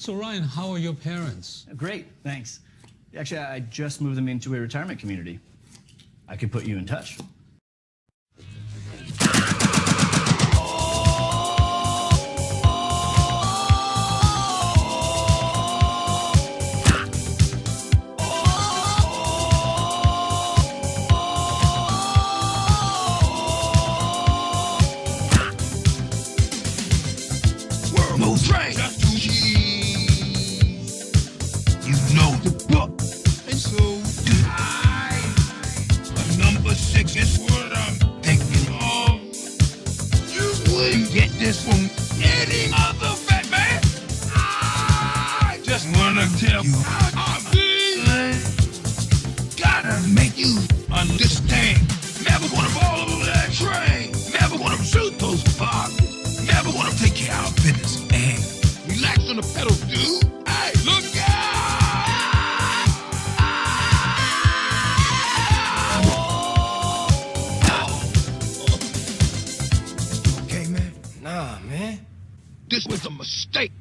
So Ryan, how are your parents? Great, thanks. Actually, I just moved them into a retirement community. I could put you in touch. Most right. Just two G's. You know the book, and so do I. A number 6 is what I'm thinking of. You wouldn't get this from any other fat man. I just wanna tell you how I'm feeling. Gotta make you understand. Never gonna fall over that train. Never gonna shoot those bombs. Never wanna take care of our business, man. Relax on the pedal, dude. Hey, look out! Okay, man? Nah, man. This was a mistake.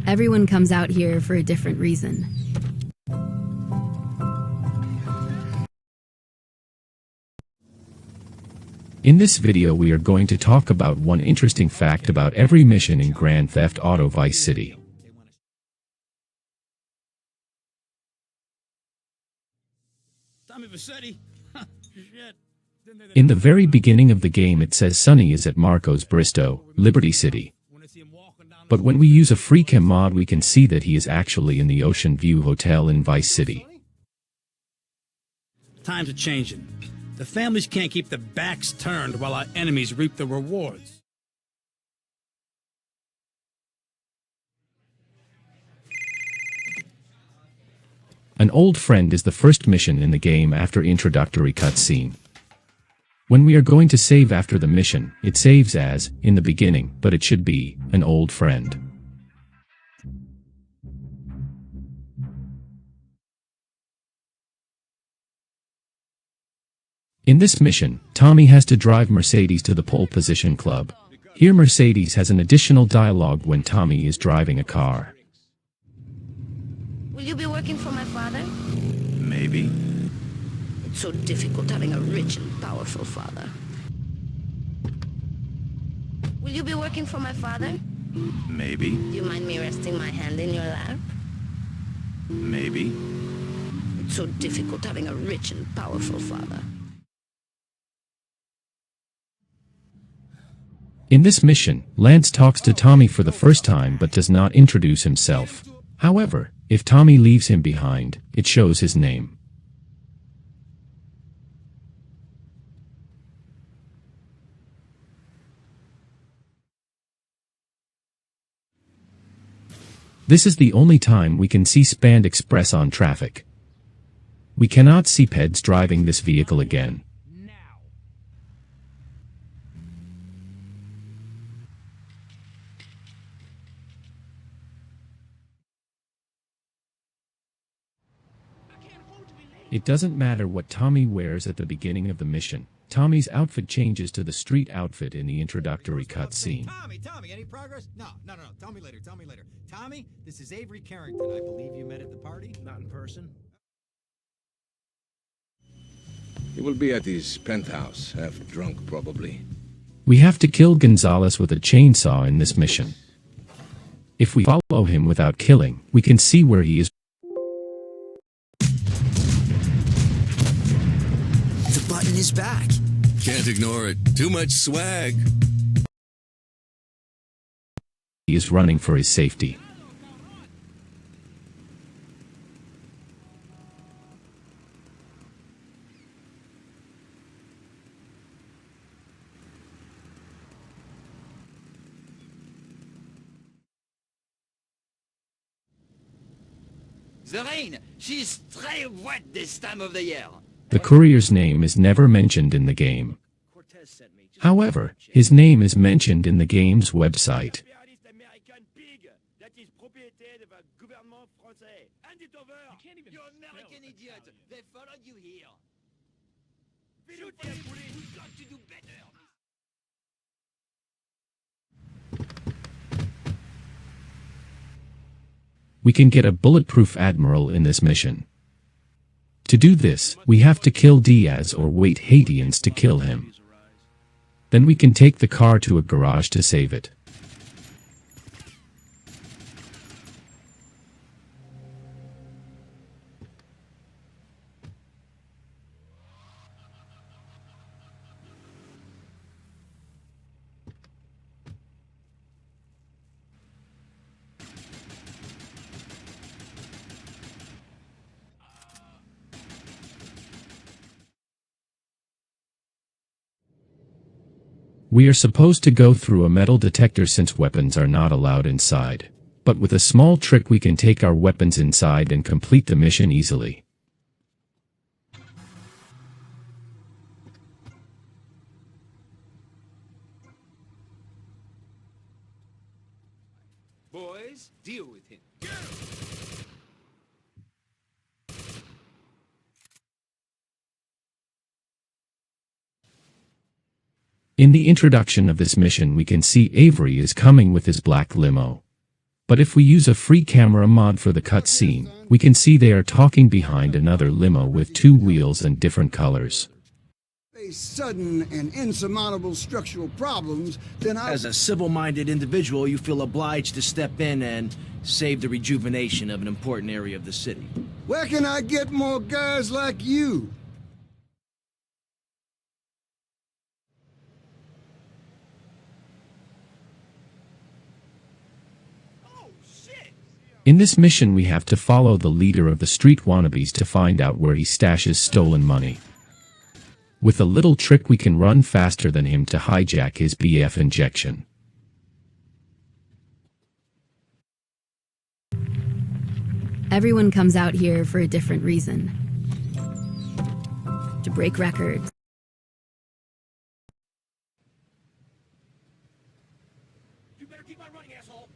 Everyone comes out here for a different reason. In this video we are going to talk about one interesting fact about every mission in Grand Theft Auto Vice City. In the very beginning of the game it says Sonny is at Marco's Bristow, Liberty City. But when we use a FreeCam mod we can see that he is actually in the Ocean View Hotel in Vice City. Times are changing. The families can't keep their backs turned while our enemies reap the rewards. An old friend is the first mission in the game after introductory cutscene. When we are going to save after the mission, it saves as, in the beginning, but it should be, an old friend. In this mission, Tommy has to drive Mercedes to the pole position club. Here Mercedes has an additional dialogue when Tommy is driving a car. Will you be working for my father? Maybe. It's so difficult having a rich and powerful father. Will you be working for my father? Maybe. Do you mind me resting my hand in your lap? Maybe. It's so difficult having a rich and powerful father. In this mission, Lance talks to Tommy for the first time but does not introduce himself. However, if Tommy leaves him behind, it shows his name. This is the only time we can see Spand Express on traffic. We cannot see Peds driving this vehicle again. It doesn't matter what Tommy wears at the beginning of the mission. Tommy's outfit changes to the street outfit in the introductory cutscene. Tommy, any progress? No. Tell me later. Tommy, this is Avery Carrington. I believe you met at the party, not in person. He will be at his penthouse, half drunk probably. We have to kill Gonzalez with a chainsaw in this mission. If we follow him without killing, we can see where he is. in his back. Can't ignore it. Too much swag. He is running for his safety. The rain, she's très wet this time of the year. The courier's name is never mentioned in the game. However, his name is mentioned in the game's website. You American idiot! They followed you here. Shoot them, police! We've got to do better. We can get a bulletproof admiral in this mission. To do this, we have to kill Diaz or wait Haitians to kill him. Then we can take the car to a garage to save it. We are supposed to go through a metal detector since weapons are not allowed inside. But with a small trick we can take our weapons inside and complete the mission easily. Boys, deal with him. In the introduction of this mission we can see Avery is coming with his black limo. But if we use a free camera mod for the cutscene, we can see they are talking behind another limo with two wheels and different colors. Face sudden and insurmountable structural problems, then As a civil-minded individual, you feel obliged to step in and save the rejuvenation of an important area of the city. Where can I get more guys like you? In this mission we have to follow the leader of the street wannabes to find out where he stashes stolen money. With a little trick we can run faster than him to hijack his BF injection. Everyone comes out here for a different reason. To break records. You better keep on running, asshole.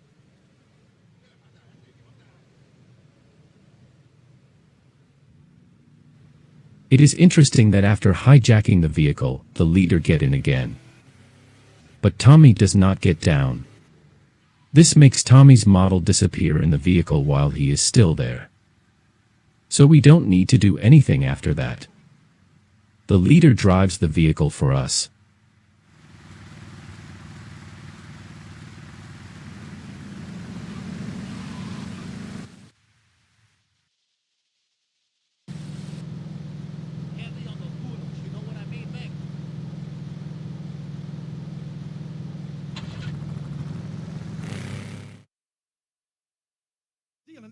It is interesting that after hijacking the vehicle, the leader get in again. But Tommy does not get down. This makes Tommy's model disappear in the vehicle while he is still there. So we don't need to do anything after that. The leader drives the vehicle for us.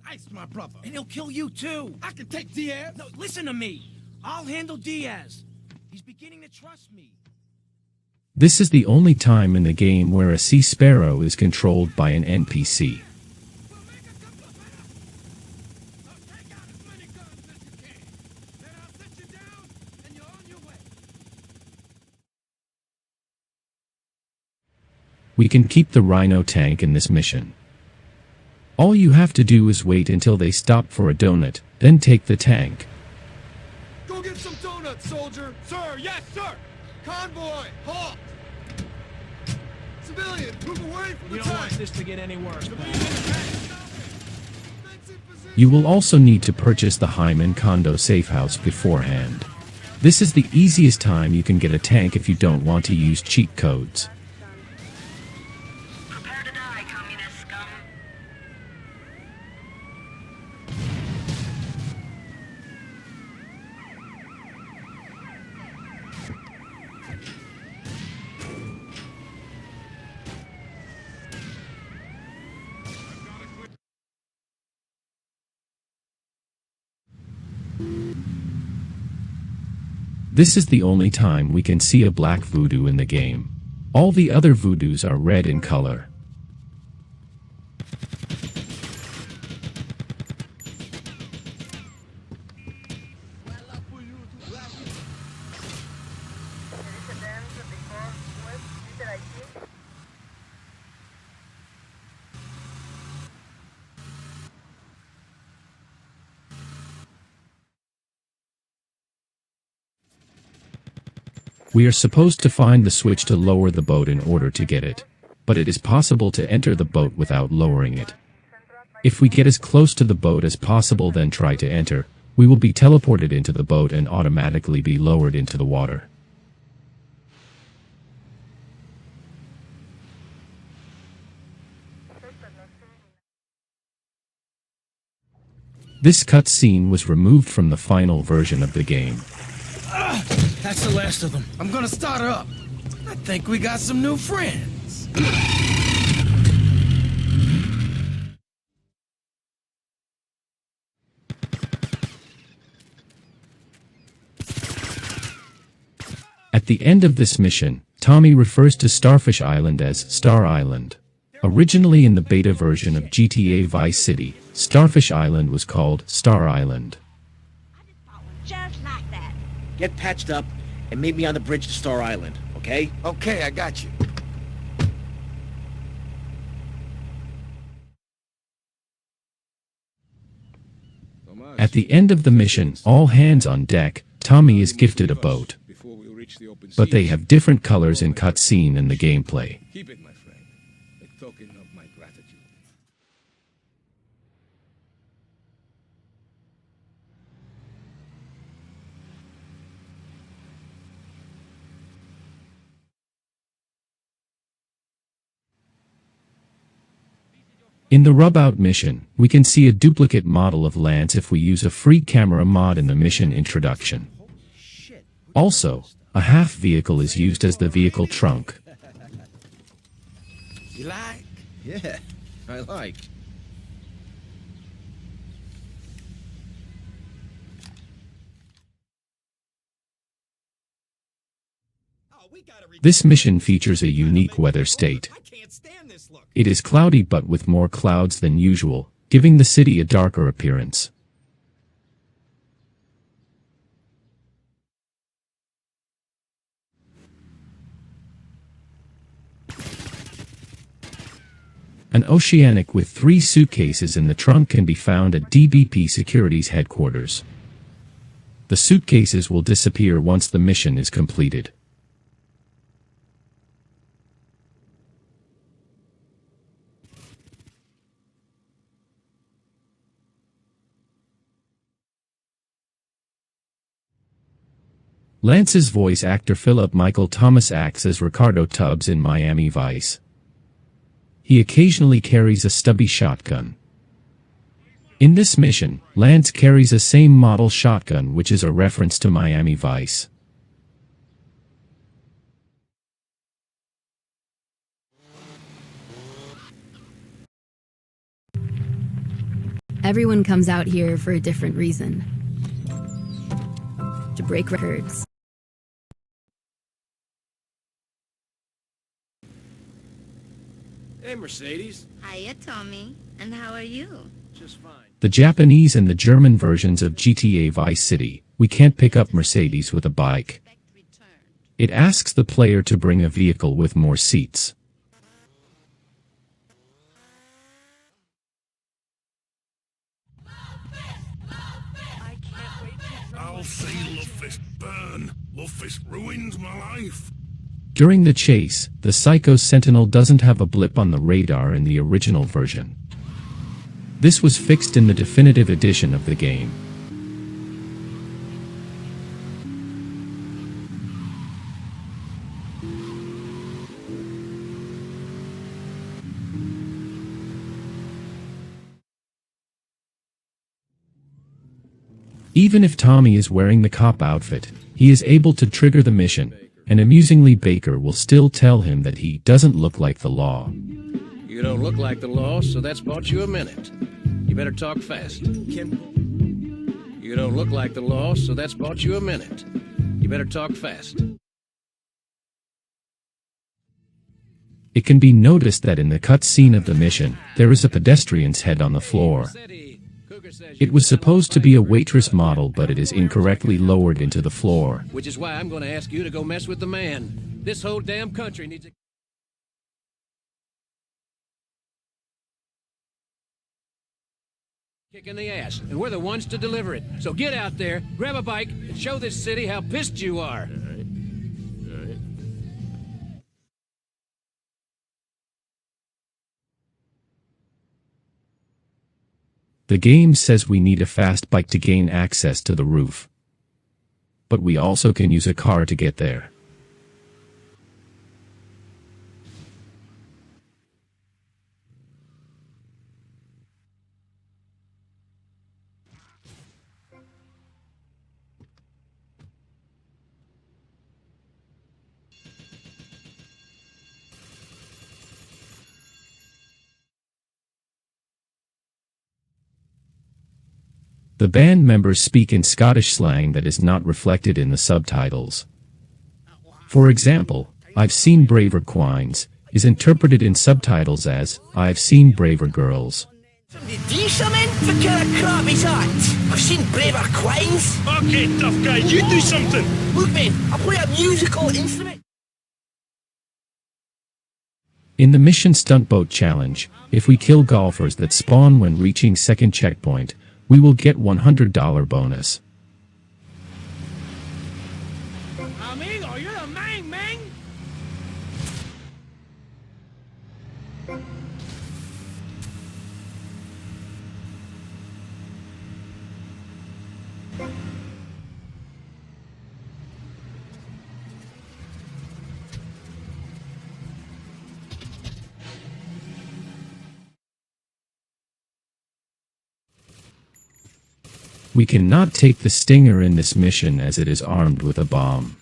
Ice, my brother. And he'll kill you too. I can take Diaz. No, listen to me. I'll handle Diaz. He's beginning to trust me. This is the only time in the game where a Sea Sparrow is controlled by an NPC. We can keep the Rhino tank in this mission. All you have to do is wait until they stop for a donut, then take the tank. Go get some donuts, soldier! Sir, yes, sir! Convoy, halt! Civilian, move away from the tank! You don't want this to get any worse, You will also need to purchase the Hyman Condo safe house beforehand. This is the easiest time you can get a tank if you don't want to use cheat codes. This is the only time we can see a black voodoo in the game. All the other voodoos are red in color. We are supposed to find the switch to lower the boat in order to get it, but it is possible to enter the boat without lowering it. If we get as close to the boat as possible then try to enter, we will be teleported into the boat and automatically be lowered into the water. This cutscene was removed from the final version of the game. That's the last of them. I'm gonna start her up. I think we got some new friends. At the end of this mission, Tommy refers to Starfish Island as Star Island. Originally in the beta version of GTA Vice City, Starfish Island was called Star Island. Just like that. Get patched up and meet me on the bridge to Star Island, okay? Okay, I got you. At the end of the mission, all hands on deck, Tommy is gifted a boat. But they have different colors in cutscene and the gameplay. Keep it, my friend. A token of my gratitude. In the rub-out mission, we can see a duplicate model of Lance if we use a free camera mod in the mission introduction. Also, a half vehicle is used as the vehicle trunk. You like? Yeah, I like. This mission features a unique weather state. It is cloudy but with more clouds than usual, giving the city a darker appearance. An Oceanic with 3 suitcases in the trunk can be found at DBP Security's headquarters. The suitcases will disappear once the mission is completed. Lance's voice actor Philip Michael Thomas acts as Ricardo Tubbs in Miami Vice. He occasionally carries a stubby shotgun. In this mission, Lance carries a same model shotgun which is a reference to Miami Vice. Everyone comes out here for a different reason. To break records. Hey, Mercedes. Hiya, Tommy. And how are you? Just fine. The Japanese and the German versions of GTA Vice City, we can't pick up Mercedes with a bike. It asks the player to bring a vehicle with more seats. I'll see Luffist burn. Luffist ruined my life. During the chase, the Psycho Sentinel doesn't have a blip on the radar in the original version. This was fixed in the definitive edition of the game. Even if Tommy is wearing the cop outfit, he is able to trigger the mission, and amusingly Baker will still tell him that he doesn't look like the law. You don't look like the law, so that's bought you a minute. You better talk fast. You don't look like the law, so that's bought you a minute. You better better talk fast. It can be noticed that in the cutscene of the mission, there is a pedestrian's head on the floor. It was supposed to be a waitress model, but it is incorrectly lowered into the floor. Which is why I'm going to ask you to go mess with the man. This whole damn country needs a kick in the ass, and we're the ones to deliver it. So get out there, grab a bike, and show this city how pissed you are. The game says we need a fast bike to gain access to the roof. But we also can use a car to get there. The band members speak in Scottish slang that is not reflected in the subtitles. For example, "I've seen braver quines" is interpreted in subtitles as "I've seen braver girls." Somebody do something? What kind of crap is that? I've seen braver quines. Okay, tough guy, you do something. Look, man, I play a musical instrument. In the Mission Stunt Boat Challenge, if we kill golfers that spawn when reaching second checkpoint, we will get $100 bonus. Amigo, you're the man, man. We cannot take the Stinger in this mission as it is armed with a bomb.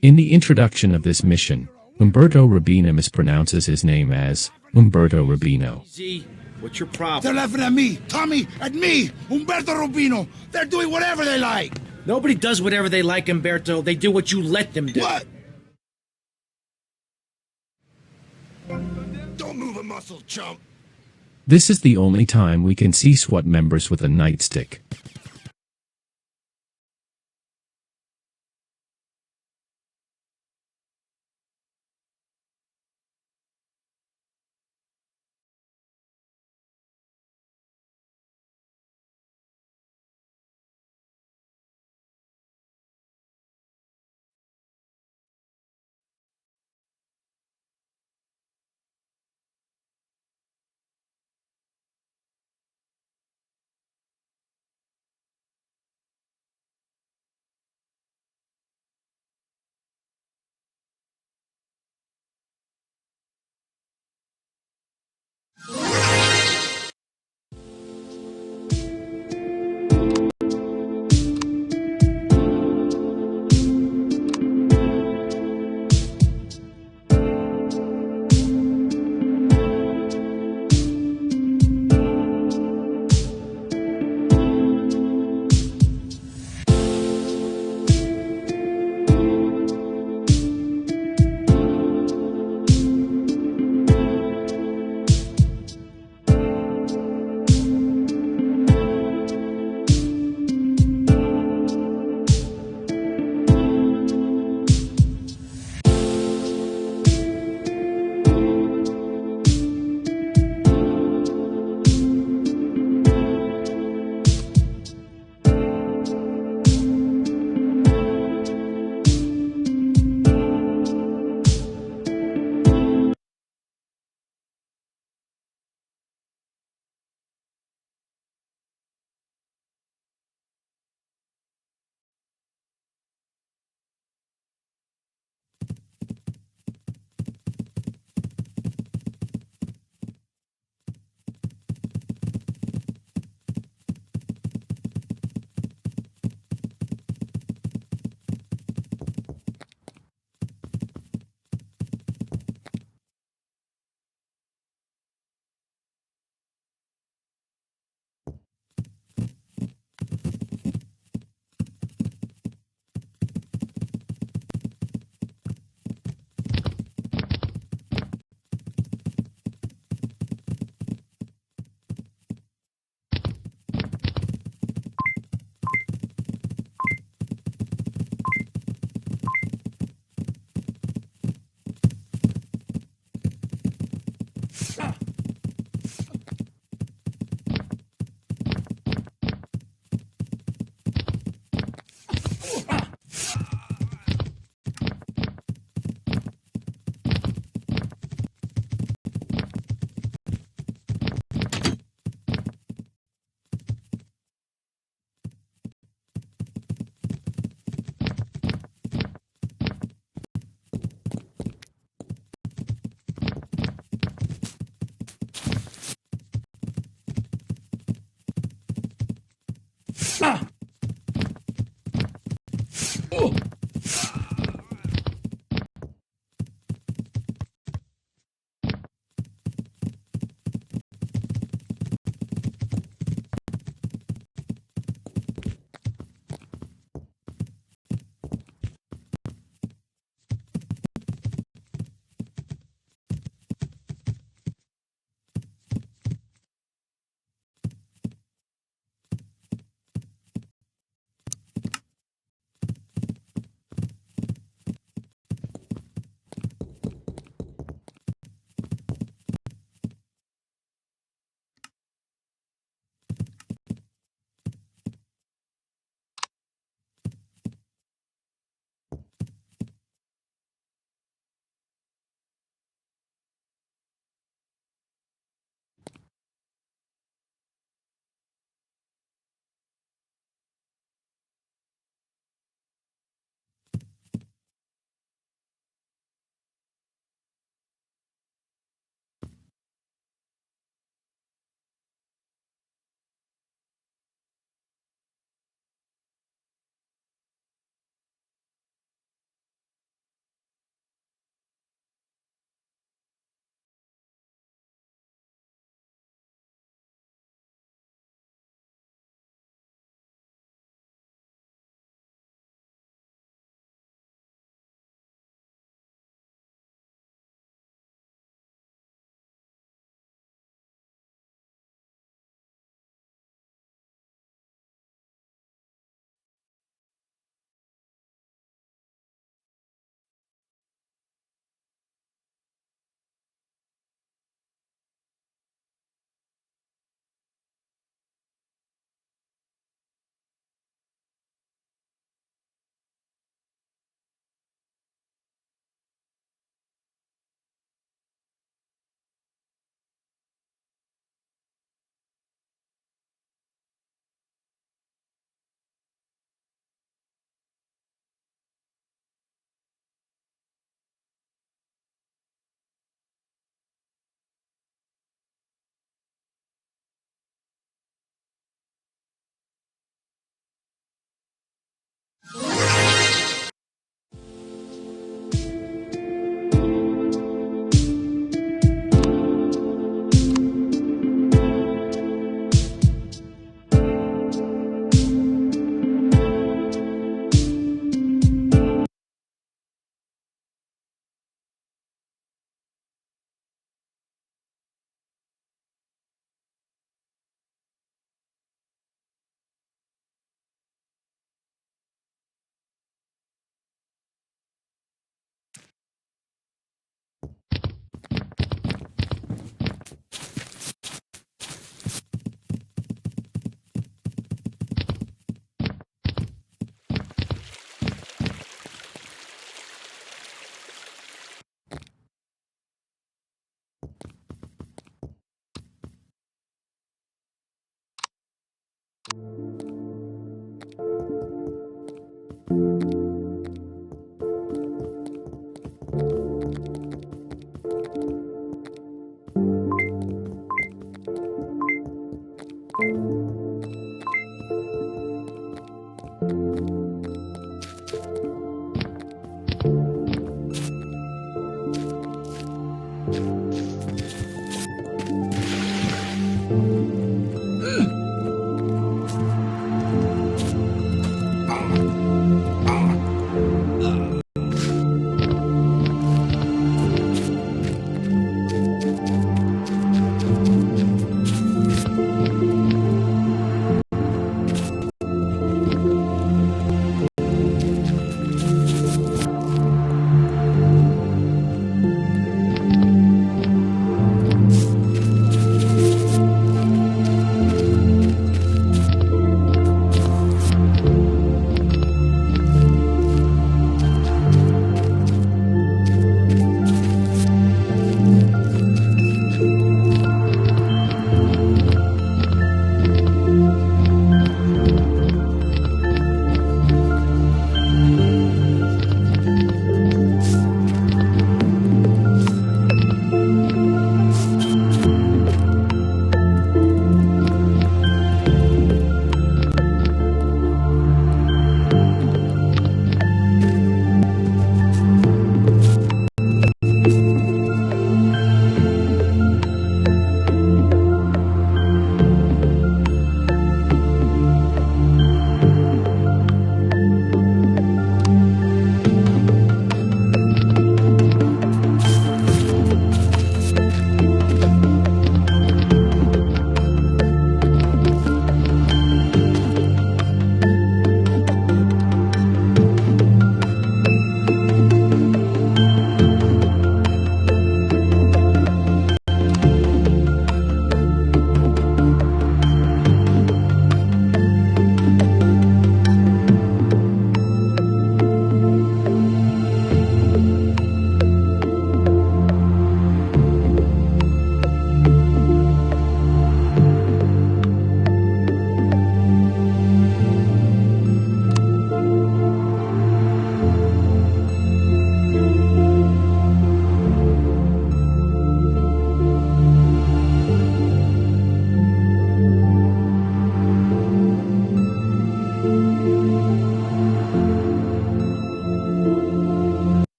In the introduction of this mission, Umberto Rubino mispronounces his name as Umberto Rubino. Z, what's your problem? They're laughing at me, Tommy, at me, Umberto Rubino. They're doing whatever they like. Nobody does whatever they like, Umberto. They do what you let them do. What? Don't move a muscle, chump. This is the only time we can see SWAT members with a nightstick.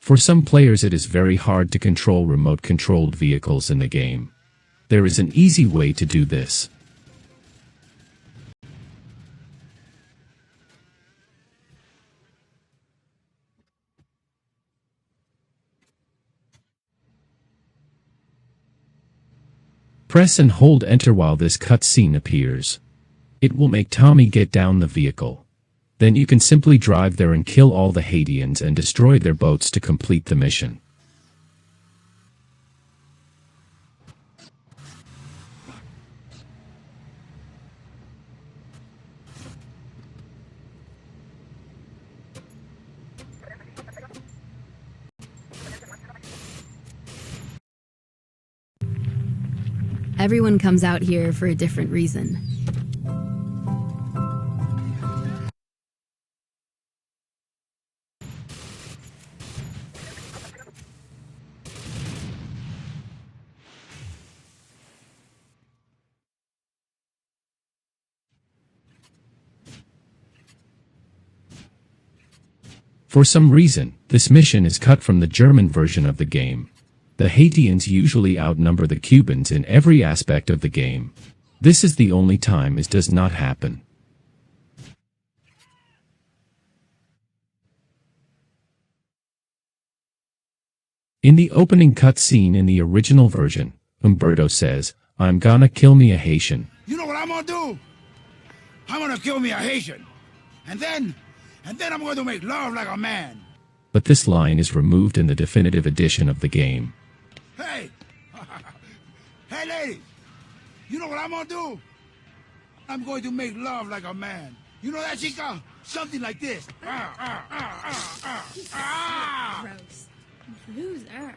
For some players it is very hard to control remote-controlled vehicles in the game. There is an easy way to do this. Press and hold enter while this cutscene appears. It will make Tommy get down the vehicle. Then you can simply drive there and kill all the Haitians and destroy their boats to complete the mission. Everyone comes out here for a different reason. For some reason, this mission is cut from the German version of the game. The Haitians usually outnumber the Cubans in every aspect of the game. This is the only time this does not happen. In the opening cutscene in the original version, Umberto says, "I'm gonna kill me a Haitian." You know what I'm gonna do? I'm gonna kill me a Haitian. And then I'm going to make love like a man. But this line is removed in the definitive edition of the game. Hey! Hey, ladies! You know what I'm gonna do? I'm going to make love like a man. You know that, chica? Something like this. Gross. Loser.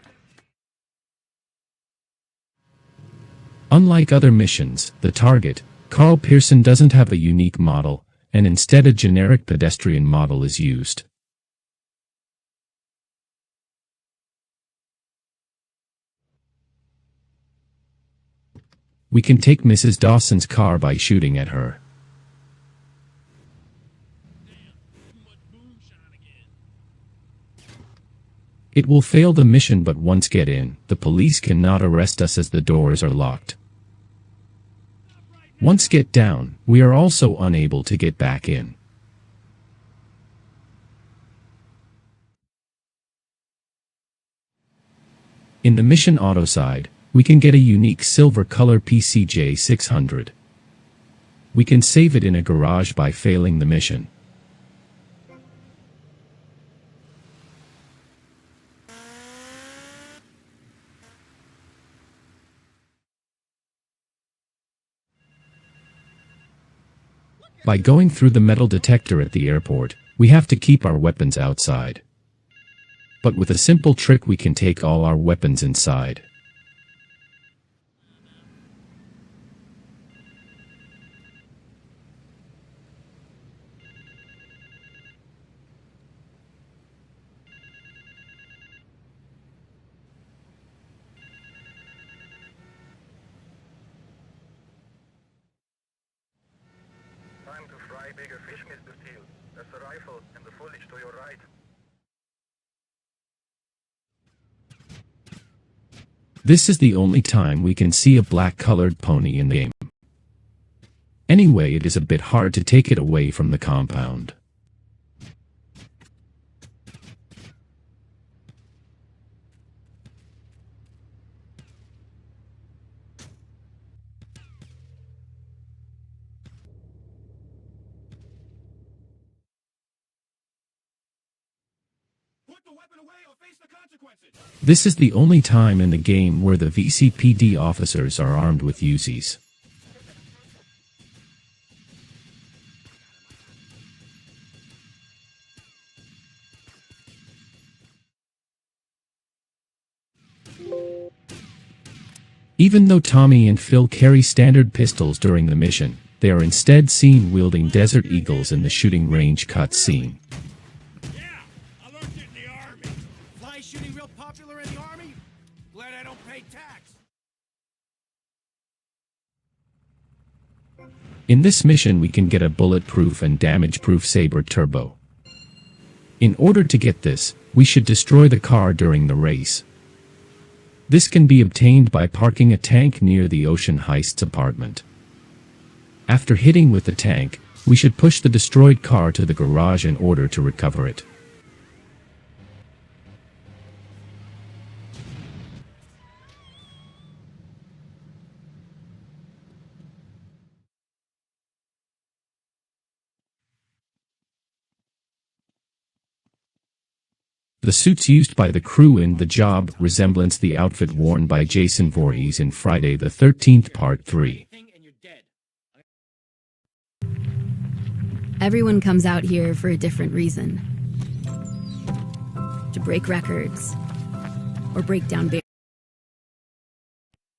Unlike other missions, the target, Carl Pearson, doesn't have a unique model, and instead a generic pedestrian model is used. We can take Mrs. Dawson's car by shooting at her. It will fail the mission, but once get in, the police cannot arrest us as the doors are locked. Once get down, we are also unable to get back in. In the mission auto side, we can get a unique silver color PCJ 600. We can save it in a garage by failing the mission. By going through the metal detector at the airport, we have to keep our weapons outside. But with a simple trick we can take all our weapons inside. Time to fry bigger fish, Mr. Steele. That's the rifle and the foliage to your right. This is the only time we can see a black-colored pony in the game. Anyway, it is a bit hard to take it away from the compound. This is the only time in the game where the VCPD officers are armed with Uzis. Even though Tommy and Phil carry standard pistols during the mission, they are instead seen wielding Desert Eagles in the shooting range cutscene. In this mission we can get a bulletproof and damage-proof Saber Turbo. In order to get this, we should destroy the car during the race. This can be obtained by parking a tank near the Ocean Heists apartment. After hitting with the tank, we should push the destroyed car to the garage in order to recover it. The suits used by the crew in The Job resemblance the outfit worn by Jason Voorhees in Friday the 13th Part 3. Everyone comes out here for a different reason. To break records. Or break down barriers.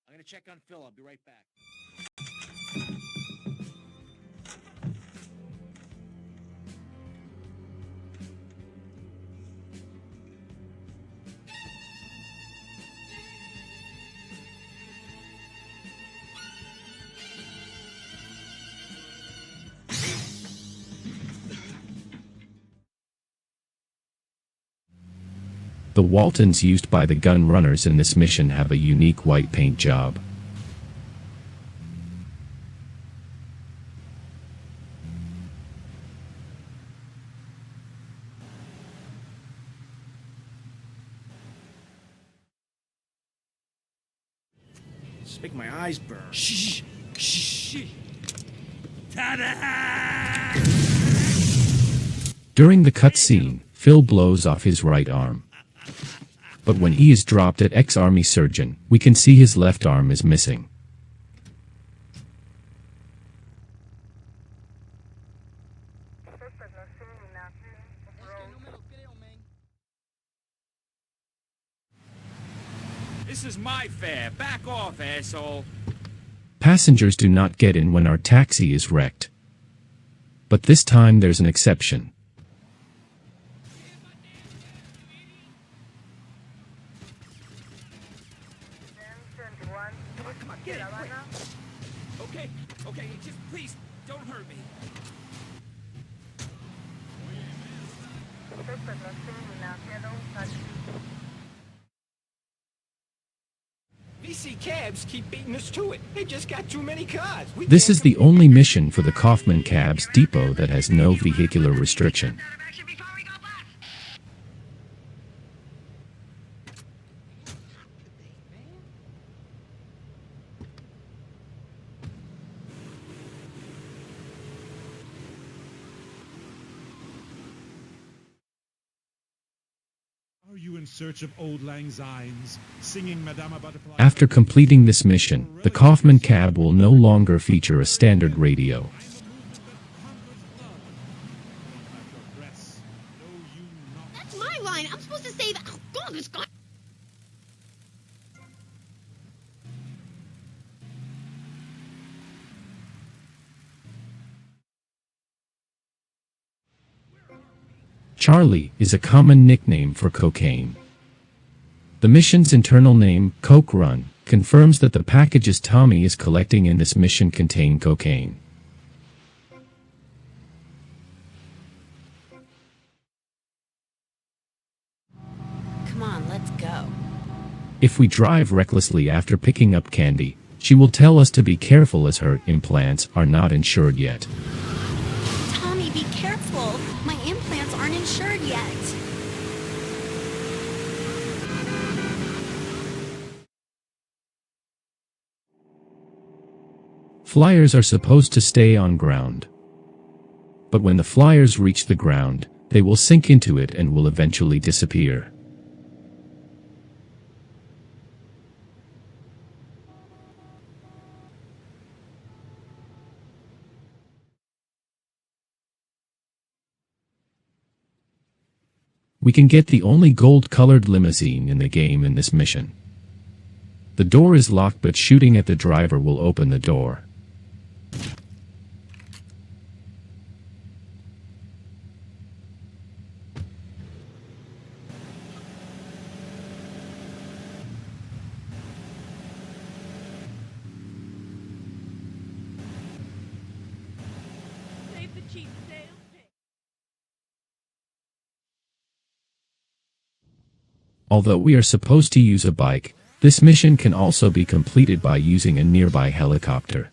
I'm gonna check on Phil. I'll be right back. The Waltons used by the gun runners in this mission have a unique white paint job. Just make my eyes burn. Shh! Shh! Ta-da! During the cutscene, Phil blows off his right arm. But when he is dropped at ex-army surgeon, we can see his left arm is missing. This is my fare. Back off, asshole. Passengers do not get in when our taxi is wrecked. But this time there's an exception. Come on, get it, quick. Okay, just please, don't hurt me. VC cabs keep beating us to it. They just got too many cars. This is the only mission for the Kaufman Cabs depot that has no vehicular restriction. Are you in search of old lang synes, singing Madama Butterfly? After completing this mission, the Kaufman Cab will no longer feature a standard radio. That's my line. I'm supposed to say that. Oh, God, this guy. Charlie is a common nickname for cocaine. The mission's internal name, Coke Run, confirms that the packages Tommy is collecting in this mission contain cocaine. Come on, let's go. If we drive recklessly after picking up candy, she will tell us to be careful as her implants are not insured yet. Tommy, be careful. My implants aren't insured yet. Flyers are supposed to stay on ground. But when the flyers reach the ground, they will sink into it and will eventually disappear. We can get the only gold-colored limousine in the game in this mission. The door is locked, but shooting at the driver will open the door. Save the cheap sales pitch. Although we are supposed to use a bike, this mission can also be completed by using a nearby helicopter.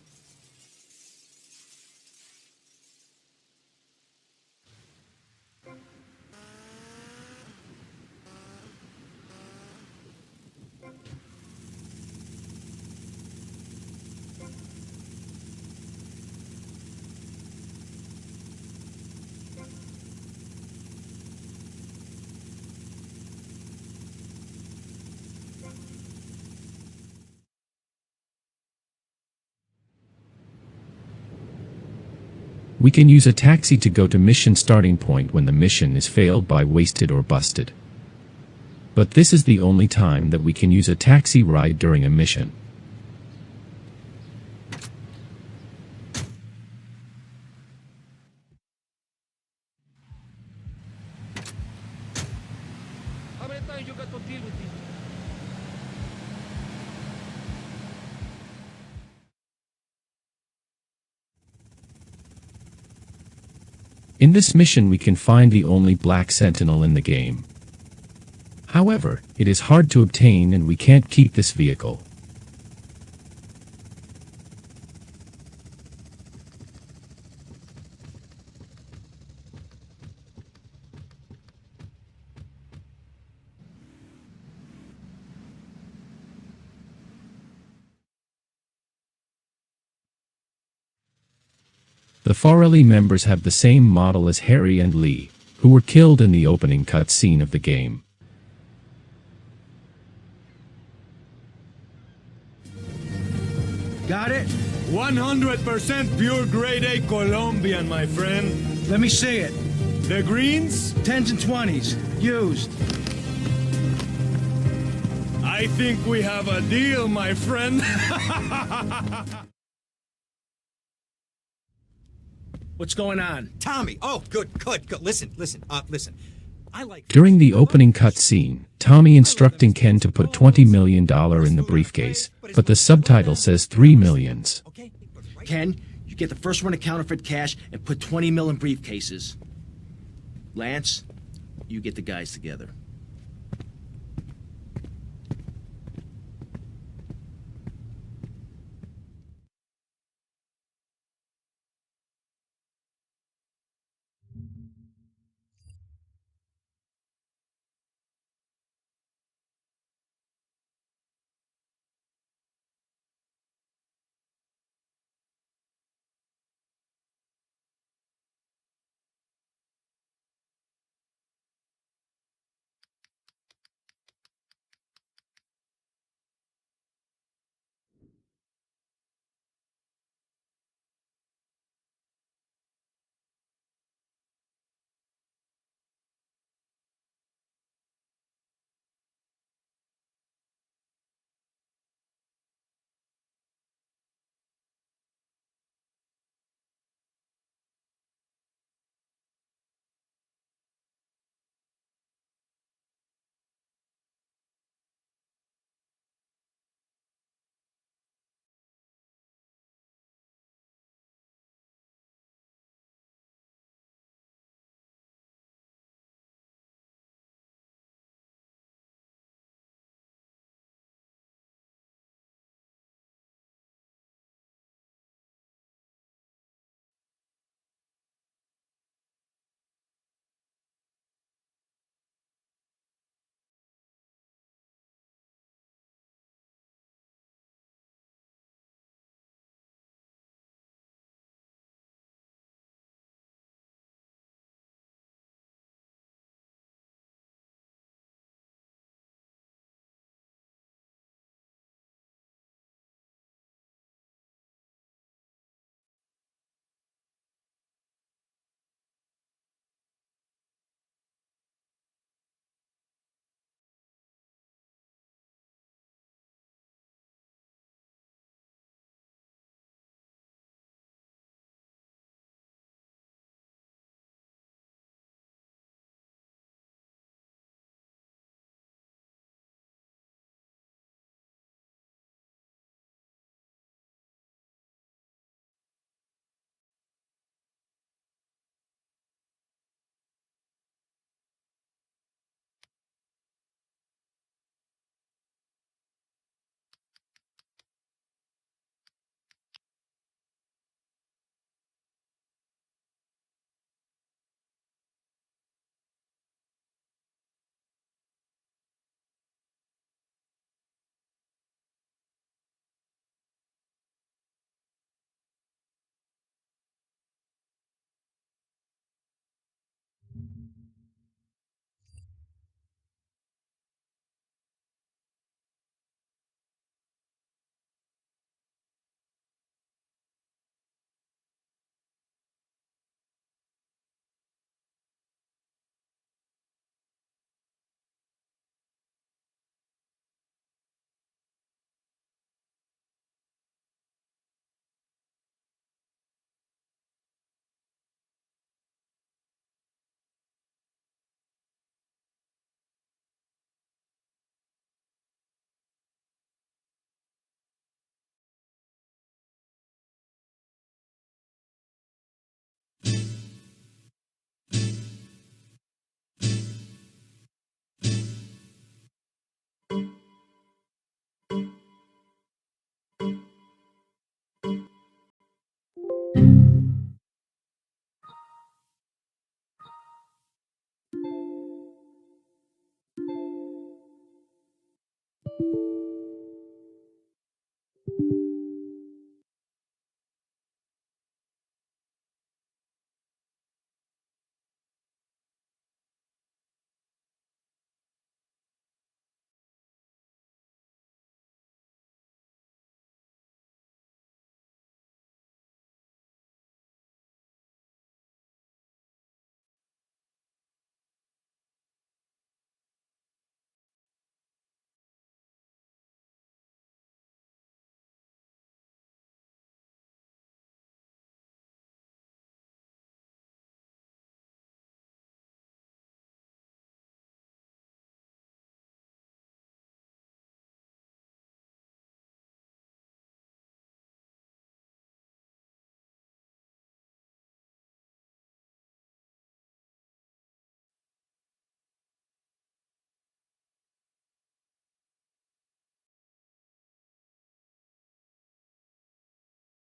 We can use a taxi to go to mission starting point when the mission is failed by wasted or busted. But this is the only time that we can use a taxi ride during a mission. How many times you got to deal with this? In this mission we can find the only black sentinel in the game. However, it is hard to obtain and we can't keep this vehicle. The Farrelly members have the same model as Harry and Lee, who were killed in the opening cutscene of the game. Got it? 100% pure grade A Colombian, my friend. Let me see it. The greens? 10s and 20s. Used. I think we have a deal, my friend. What's going on? Tommy! Oh, good. Listen. I like... During the opening cutscene, Tommy instructing Ken to put $20 million in the briefcase, but the subtitle says $3 million. Ken, you get the first one to counterfeit cash and put 20 mil in briefcases. Lance, you get the guys together.